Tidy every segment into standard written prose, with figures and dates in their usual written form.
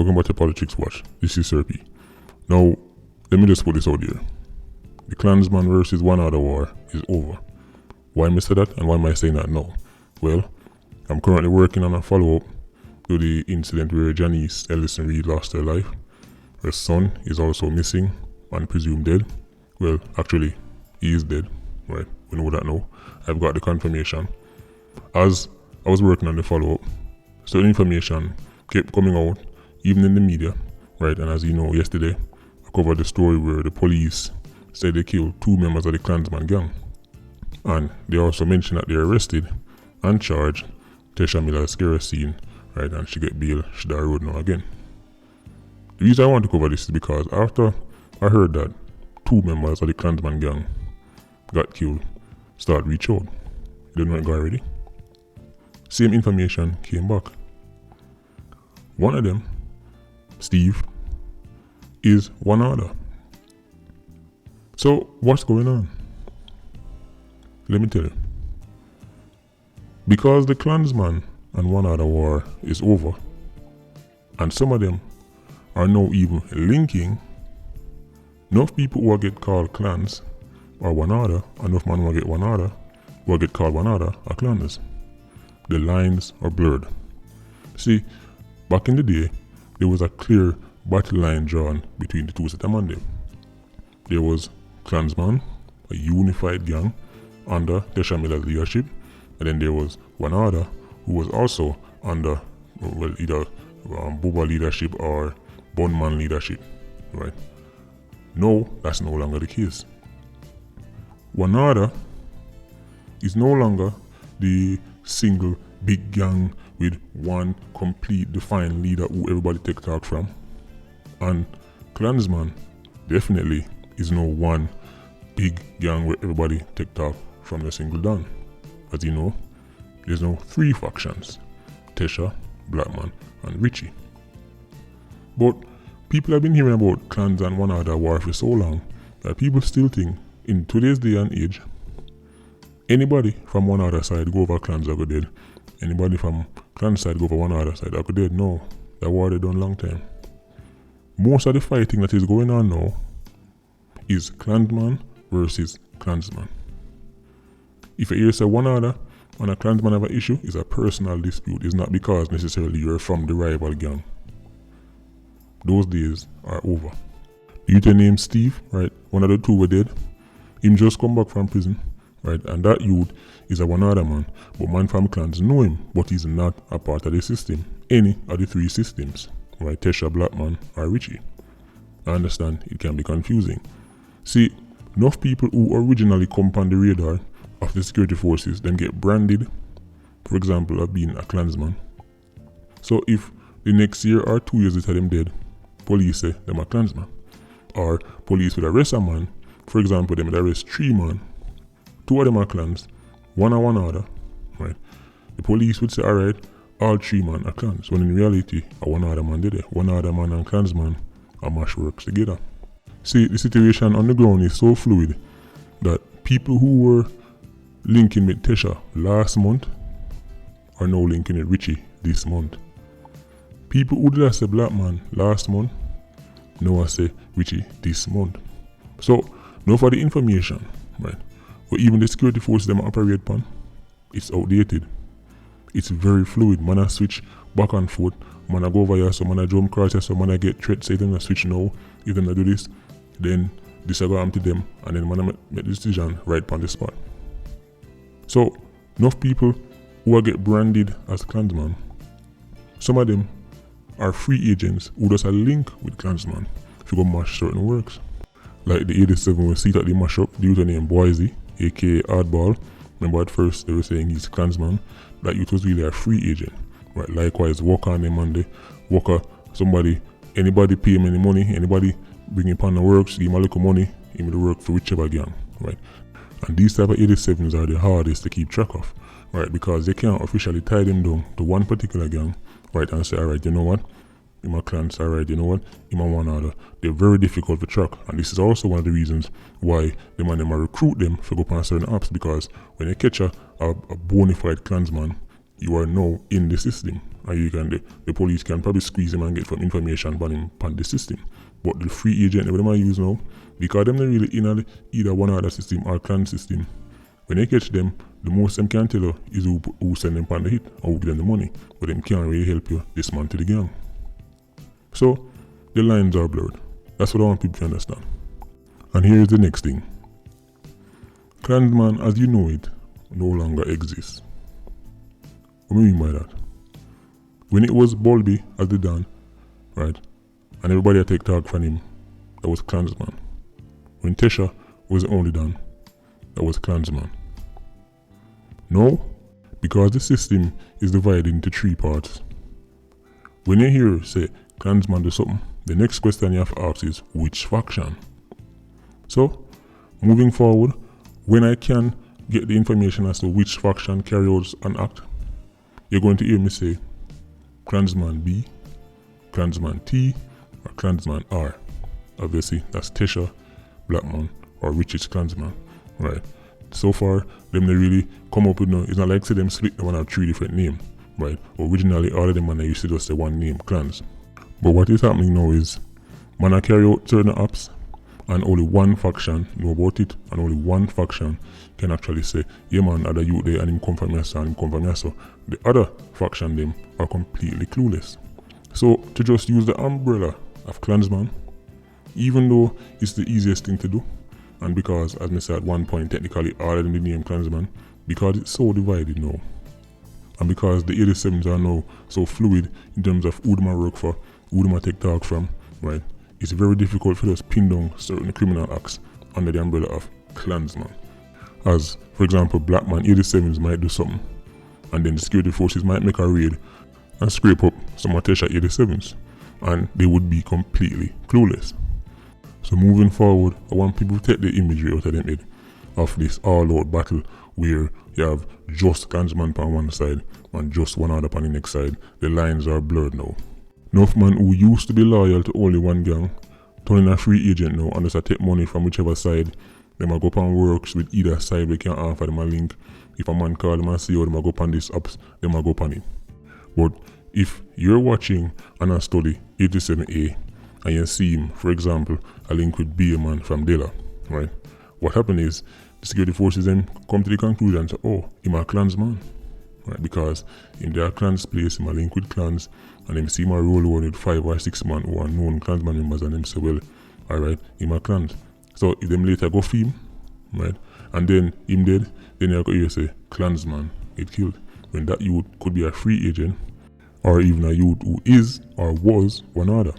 Welcome back to Politricks Watch. This is Sir P. Now, let me just put this out here. The Klansman versus one other war is over. Why am I saying that and why am I saying that now? Well, I'm currently working on a follow-up to the incident where Janice Ellison Reed lost her life. Her son is also missing and presumed dead. Well, actually, he is dead. Right, we know that now. I've got the confirmation. As I was working on the follow-up, certain information kept coming out, even in the media, right? And as you know, yesterday, I covered the story where the police said they killed 2 members of the Klansman gang. And they also mentioned that they arrested and charged Tesha Miller's scene, right? And she get bail, she die road now again. The reason I want to cover this is because after I heard that 2 members of the Klansman gang got killed, start reach out. You don't know it got already? Same information came back. One of them, Steve, is one other. So what's going on? Let me tell you. Because the Klansman and one other war is over, and some of them are now even linking, enough people who get called clans are one other, enough man who get one other, who get called one other are clans. The lines are blurred. See, back in the day, there was a clear battle line drawn between the two sets of men. There was Klansman, a unified gang under Tesha Miller's leadership, and then there was one other who was also under either Boba leadership or Gunmen leadership, right? No, that's no longer the case. One other is no longer the single big gang with one complete defined leader who everybody take talk from. And Klansman definitely is no one big gang where everybody take talk from the single don. As you know, there's no 3 factions: Tesha, Blackman, and Richie. But people have been hearing about clans and one other war for so long that people still think in today's day and age, anybody from one other side go over clans are go dead. Anybody from clan side go over one other side are go dead. No, that war they done long time. Most of the fighting that is going on now is Klansman versus Klansman. If you hear say one other and a Klansman have an issue, it's a personal dispute. It's not because necessarily you're from the rival gang. Those days are over. The youth named Steve, right? One of the 2 were dead. Him just come back from prison, right? And that youth is a one other man. But man from clans know him, but he's not a part of the system. Any of the 3 systems, right? Tesha, Blackman, or Richie. I understand it can be confusing. See, enough people who originally come on the radar of the security forces then get branded, for example, of being a Klansman. So if the next year or 2 years later them dead, police say them a Klansman. Or police would arrest a man, for example, them would arrest 3 men. 2 of them are clans, one or one other, right? The police would say, alright, all 3 men are clans, when in reality, a one other man did it. One other man and Klansman are mash works together. See, the situation on the ground is so fluid that people who were linking with Tesha last month are now linking with Richie this month. People who did I say Blackman last month, now I say Richie this month. So, now for the information, right? But even the security forces them operate upon, it's outdated. It's very fluid. Man I switch back and forth. Man I go over here, so man I jump across here, so man I get threats, say them I switch now, if them I do this, then this I go on to them, and then man I make the decision right on the spot. So, enough people who are get branded as Klansman, some of them are free agents who does a link with Klansman if you go mash certain works. Like the 87 we see that they mash up the youth named Boise, aka Oddball. Remember at first they were saying he's Klansman. That youth was really a free agent. Right? Likewise, Walker on them Monday. Walker, anybody pay him any money, anybody bring him on the works, give him a little money, give him the work for whichever gang. Right? And these type of 87s are the hardest to keep track of. Right? Because they can't officially tie them down to one particular gang, right, and say, alright, you know what? In my clans, alright, you know what? In my one other. They're very difficult to track. And this is also one of the reasons why the man them recruit them to go on certain apps, because when they catch a bona fide Klansman you are now in the system. And you can the police can probably squeeze him and get some information about him on the system. But the free agent that them use now, because them not really in either one other system or clan system, when they catch them, the most them can tell you is who send them on the hit or who give them the money. But them can't really help you dismantle the gang. So the lines are blurred. That's what I want people to understand. And here is the next thing. Klansman as you know it no longer exists. What do I mean by that? When it was Bulby as the Don, right, and everybody had take talk from him, that was Klansman. When Tesha was the only Don, that was Klansman. No, because the system is divided into three parts. When you hear say Klansman do something, the next question you have to ask is which faction? So, moving forward, when I can get the information as to which faction carry out an act, you're going to hear me say Klansman B, Klansman T, or Klansman R. Obviously, that's Tesha, Blackman, or Richard's Klansman, right? So far, them they really come up with no. It's not like say them split them on 3 different names, right? Originally, all of them man used to just say one name, clans. But what is happening now is, man I carry out certain acts, and only one faction know about it, and only one faction can actually say, yeah man, other you there and him come from here, and him come from here. So the other faction them are completely clueless. So to just use the umbrella of Klansman, even though it's the easiest thing to do, and because as I said at one point technically all of them the name Klansman, because it's so divided now, and because the 87s are now so fluid in terms of who them I work for, who them I take talk from, right? It's very difficult for us to pin down certain criminal acts under the umbrella of Klansman. As, for example, Blackman 87s might do something, and then the security forces might make a raid and scrape up some Tesha 87s, and they would be completely clueless. So moving forward, I want people to take the imagery out of them head of this all-out battle where you have just Klansman on one side and just one other on the next side. The lines are blurred now. Enough man who used to be loyal to only one gang, turning a free agent now and just take money from whichever side. They might go up and works with either side, we can offer them a link. If a man call them and see how they might go up on these apps, they might go up on it. But if you're watching and I study 87A and you see him, for example, a link with B man from Dela, right? What happened is the security forces then come to the conclusion and say, oh, he's a Klansman. Right, because in their clans place, him a link with clans, and them see him a roll over with 5 or 6 man who are known Klansman members, and them say, well, alright, him a clans. So if them later go for him, right, and then him dead, then you go say, Klansman get killed. When that youth could be a free agent, or even a youth who is or was one other.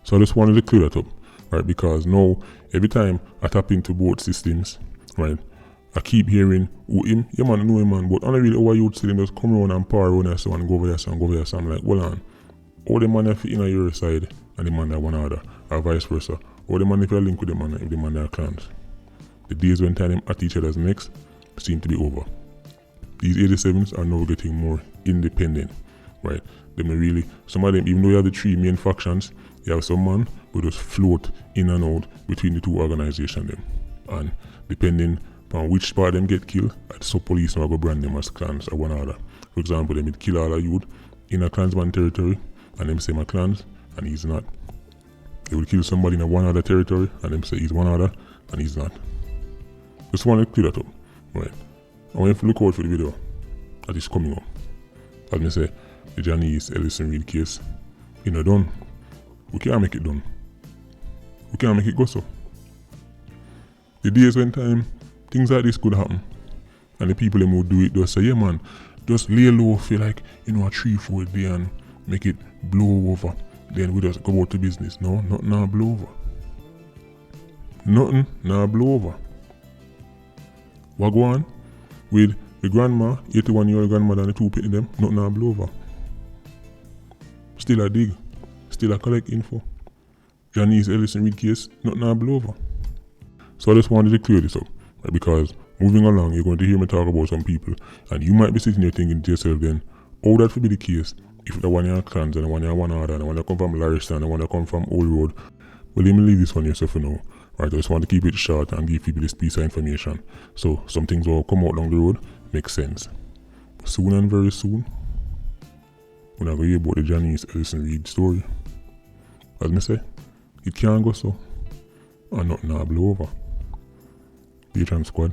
So I just wanted to clear that up, right, because now, every time I tap into both systems, right, I keep hearing, who him, yeah man, I know him man, but I don't really over youth see them just come around and par around and so and go over there, so and go over there, so I'm like, well on, all the man if in your side and the man that one other, or vice versa, or the man if you link with the man if the man that clans. The days when time them at each other's necks seem to be over. These 87s are now getting more independent, right? Them really, some of them, even though you have the 3 main factions, you have some man who just float in and out between the 2 organizations them. And depending on which part them get killed, some police now go brand them as clans or one other. For example, they would kill all the youth in a Klansman territory and them say my clans and he's not. They would kill somebody in a one other territory and them say he's one other and he's not. Just want to clear that up, right? I want you to look out for the video that is coming up. As I say, the Janice Ellison Reed case, you know, done. We can't make it done. We can't make it go so. The days when time things like this could happen, and the people who do it, they'll say, yeah man, just lay low, feel like, you know, a 3-4 day and make it blow over. Then we just go out to business. No, nothing now blow over. Nothing now blow over. What go on with the grandma, 81-year-old grandmother and the 2 pitting them, nothing now blow over. Still a dig, still a collect info. Janice Ellison Reed case, nothing now blow over. So I just wanted to clear this up. Because moving along, you're going to hear me talk about some people, and you might be sitting there thinking to yourself then, oh, that would be the case if the one you clans and the one you one other and the one that come from Lariston and the one that come from Old Road. Well, let me leave this one yourself for now. Right, I just want to keep it short and give people this piece of information. So some things will come out down the road, make sense. soon and very soon, when I go hear about the Janice Ellison Reid story. As me say, it can't go so, and nothing will blow over. Patreon squad,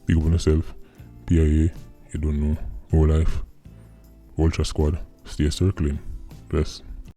big up on yourself. PIA, you don't know, whole life. Ultra squad, stay circling. Bless.